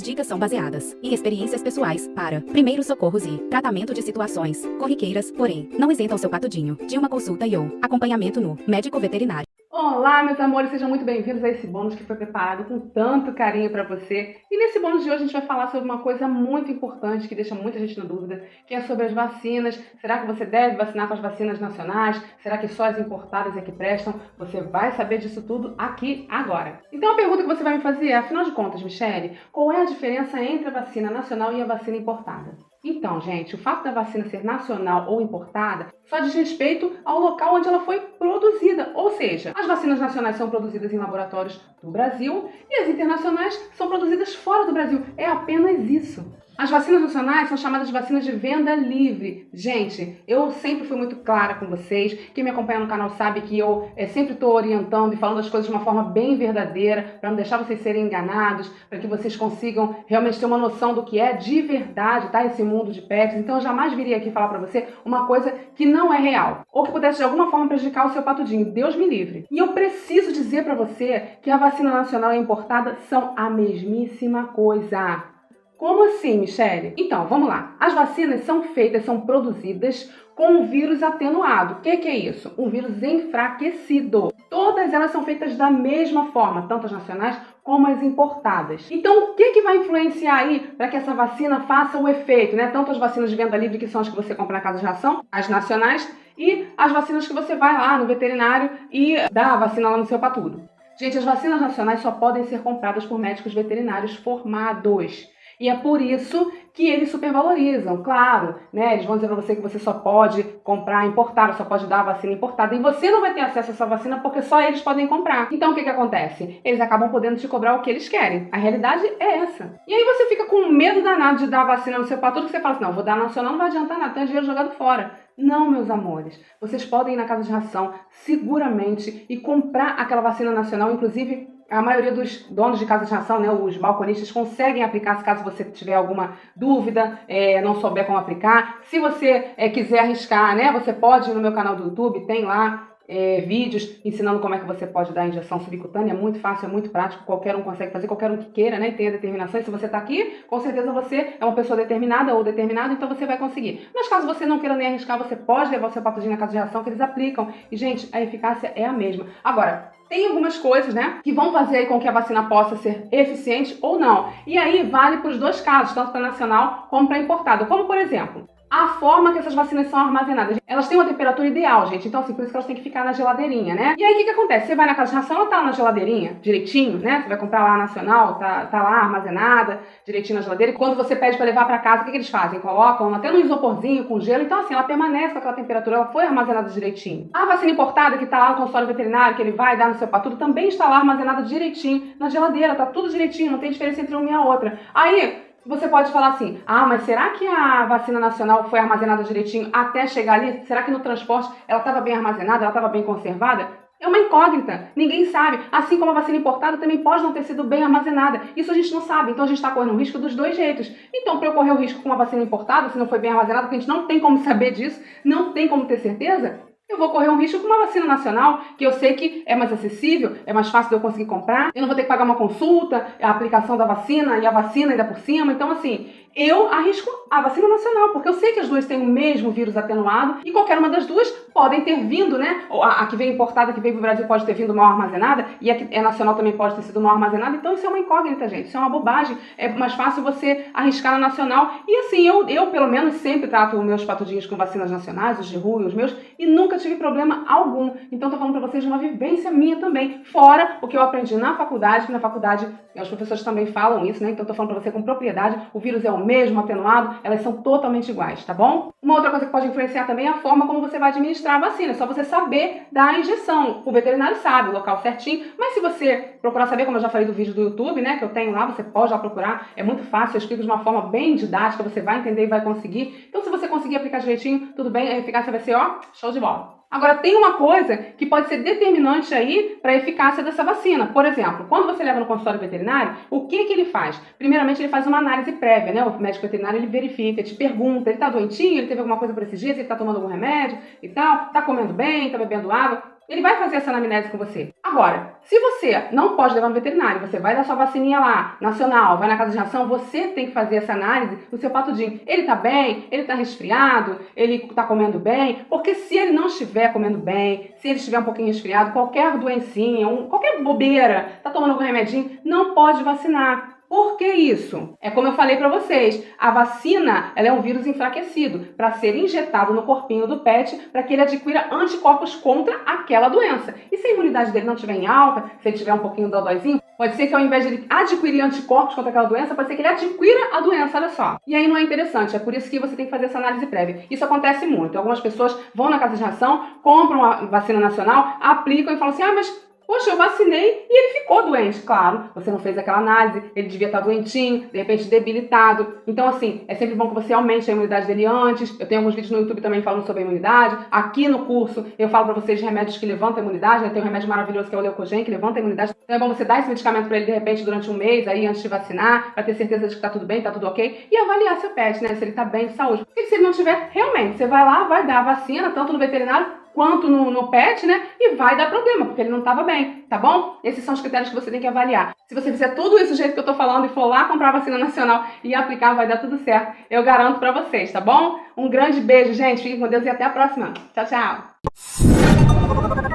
dicas são baseadas em experiências pessoais para primeiros socorros e tratamento de situações corriqueiras, porém, não isentam seu patudinho de uma consulta e ou acompanhamento no médico veterinário. Olá, meus amores, sejam muito bem-vindos a esse bônus que foi preparado com tanto carinho para você. E nesse bônus de hoje a gente vai falar sobre uma coisa muito importante que deixa muita gente na dúvida, que é sobre as vacinas. Será que você deve vacinar com as vacinas nacionais? Será que só as importadas é que prestam? Você vai saber disso tudo aqui agora. Então a pergunta que você vai me fazer é, afinal de contas, Michele, qual é a diferença entre a vacina nacional e a vacina importada? Então, gente, o fato da vacina ser nacional ou importada só diz respeito ao local onde ela foi produzida. Ou seja, as vacinas nacionais são produzidas em laboratórios do Brasil e as internacionais são produzidas fora do Brasil. É apenas isso. As vacinas nacionais são chamadas de vacinas de venda livre. Gente, eu sempre fui muito clara com vocês. Quem me acompanha no canal sabe que eu sempre estou orientando e falando as coisas de uma forma bem verdadeira, para não deixar vocês serem enganados, para que vocês consigam realmente ter uma noção do que é de verdade, tá? Esse mundo de pets. Então eu jamais viria aqui falar para você uma coisa que não é real, ou que pudesse de alguma forma prejudicar o seu patudinho. Deus me livre. E eu preciso dizer para você que a vacina nacional e a importada são a mesmíssima coisa. Como assim, Michele? Então, vamos lá. As vacinas são produzidas com um vírus atenuado. O que é isso? Um vírus enfraquecido. Todas elas são feitas da mesma forma, tanto as nacionais como as importadas. Então, o que vai influenciar aí para que essa vacina faça o efeito, né? Tanto as vacinas de venda livre, que são as que você compra na casa de ração, as nacionais, e as vacinas que você vai lá no veterinário e dá a vacina lá no seu patudo. Gente, as vacinas nacionais só podem ser compradas por médicos veterinários formados. E é por isso que eles supervalorizam, claro, né? Eles vão dizer para você que você só pode comprar importada, só pode dar a vacina importada, e você não vai ter acesso a essa vacina porque só eles podem comprar. Então o que acontece? Eles acabam podendo te cobrar o que eles querem. A realidade é essa. E aí você fica com medo danado de dar a vacina no seu patudo, que você fala assim, não, vou dar nacional, não vai adiantar nada, tem dinheiro jogado fora. Não, meus amores, vocês podem ir na casa de ração seguramente e comprar aquela vacina nacional, inclusive a maioria dos donos de casa de ração, né, os balconistas, conseguem aplicar, se caso você tiver alguma dúvida, não souber como aplicar. Se você quiser arriscar, né, você pode ir no meu canal do YouTube, tem lá vídeos ensinando como é que você pode dar a injeção subcutânea. É muito fácil, é muito prático, qualquer um consegue fazer, qualquer um que queira, né, e tenha determinação. E se você está aqui, com certeza você é uma pessoa determinada ou determinado, então você vai conseguir. Mas caso você não queira nem arriscar, você pode levar o seu patudinho na casa de ração que eles aplicam. E, gente, a eficácia é a mesma. Agora, tem algumas coisas, né, que vão fazer com que a vacina possa ser eficiente ou não. E aí vale para os dois casos, tanto para nacional como para importada. Como, por exemplo, a forma que essas vacinas são armazenadas. Elas têm uma temperatura ideal, gente. Então, assim, por isso que elas têm que ficar na geladeira, né? E aí, o que acontece? Você vai na casa de ração, ela tá na geladeirinha, direitinho, né? Você vai comprar lá a nacional, tá lá armazenada, direitinho na geladeira. E quando você pede para levar para casa, o que eles fazem? Colocam até no isoporzinho com gelo. Então, assim, ela permanece com aquela temperatura, ela foi armazenada direitinho. A vacina importada, que tá lá no consultório veterinário, que ele vai dar no seu patudo, também está lá armazenada direitinho na geladeira. Tá tudo direitinho, não tem diferença entre uma e a outra. Aí, você pode falar assim, mas será que a vacina nacional foi armazenada direitinho até chegar ali? Será que no transporte ela estava bem armazenada, ela estava bem conservada? É uma incógnita, ninguém sabe. Assim como a vacina importada também pode não ter sido bem armazenada. Isso a gente não sabe, então a gente está correndo o risco dos dois jeitos. Então, para eu correr o risco com a vacina importada, se não foi bem armazenada, porque a gente não tem como saber disso, não tem como ter certeza, eu vou correr um risco com uma vacina nacional, que eu sei que é mais acessível, é mais fácil de eu conseguir comprar, eu não vou ter que pagar uma consulta, a aplicação da vacina e a vacina ainda por cima. Então, assim, eu arrisco a vacina nacional, porque eu sei que as duas têm o mesmo vírus atenuado e qualquer uma das duas podem ter vindo, né? A que veio importada, que veio para o Brasil, pode ter vindo mal armazenada, e a que é nacional também pode ter sido mal armazenada. Então, isso é uma incógnita, gente, isso é uma bobagem. É mais fácil você arriscar na nacional. E assim, eu pelo menos sempre trato os meus patudinhos com vacinas nacionais, os de rua e os meus, e nunca tive problema algum. Então, tô falando para vocês de uma vivência minha também, fora o que eu aprendi na faculdade, que na faculdade os professores também falam isso, né? Então, tô falando para você com propriedade, o vírus é o mesmo, atenuado, elas são totalmente iguais, tá bom? Uma outra coisa que pode influenciar também é a forma como você vai administrar a vacina. É só você saber dar a injeção. O veterinário sabe o local certinho, mas se você procurar saber, como eu já falei do vídeo do YouTube, né, que eu tenho lá, você pode já procurar, é muito fácil, eu explico de uma forma bem didática, você vai entender e vai conseguir. Então, se você conseguir aplicar direitinho, tudo bem, a eficácia vai ser, ó, show de bola. Agora, tem uma coisa que pode ser determinante aí para a eficácia dessa vacina. Por exemplo, quando você leva no consultório veterinário, o que ele faz? Primeiramente, ele faz uma análise prévia, né? O médico veterinário, ele verifica, te pergunta, ele tá doentinho, ele teve alguma coisa por esses dias, ele tá tomando algum remédio e tal, tá comendo bem, tá bebendo água. Ele vai fazer essa anamnese com você. Agora, se você não pode levar no veterinário, você vai dar sua vacininha lá, nacional, vai na casa de ração, você tem que fazer essa análise do seu patudinho. Ele tá bem? Ele tá resfriado? Ele tá comendo bem? Porque se ele não estiver comendo bem, se ele estiver um pouquinho resfriado, qualquer doencinha, qualquer bobeira, tá tomando algum remedinho, não pode vacinar. Por que isso? É como eu falei para vocês, a vacina ela é um vírus enfraquecido para ser injetado no corpinho do pet para que ele adquira anticorpos contra aquela doença. E se a imunidade dele não estiver em alta, se ele tiver um pouquinho dodóizinho, pode ser que ao invés de ele adquirir anticorpos contra aquela doença, pode ser que ele adquira a doença, olha só. E aí não é interessante, é por isso que você tem que fazer essa análise prévia. Isso acontece muito. Algumas pessoas vão na casa de ração, compram a vacina nacional, aplicam e falam assim, mas poxa, eu vacinei e ele ficou doente. Claro, você não fez aquela análise, ele devia estar doentinho, de repente debilitado. Então, assim, é sempre bom que você aumente a imunidade dele antes. Eu tenho alguns vídeos no YouTube também falando sobre a imunidade. Aqui no curso, eu falo para vocês de remédios que levantam a imunidade. Né? Tem um remédio maravilhoso que é o Leucogen, que levanta a imunidade. Então é bom você dar esse medicamento para ele, de repente, durante um mês, aí, antes de vacinar, para ter certeza de que tá tudo bem, tá tudo ok. E avaliar seu pet, né? Se ele tá bem de saúde. Porque se ele não tiver, realmente, você vai lá, vai dar a vacina, tanto no veterinário, quanto no pet, né? E vai dar problema, porque ele não estava bem, tá bom? Esses são os critérios que você tem que avaliar. Se você fizer tudo isso do jeito que eu tô falando e for lá comprar a vacina nacional e aplicar, vai dar tudo certo. Eu garanto pra vocês, tá bom? Um grande beijo, gente. Fiquem com Deus e até a próxima. Tchau, tchau.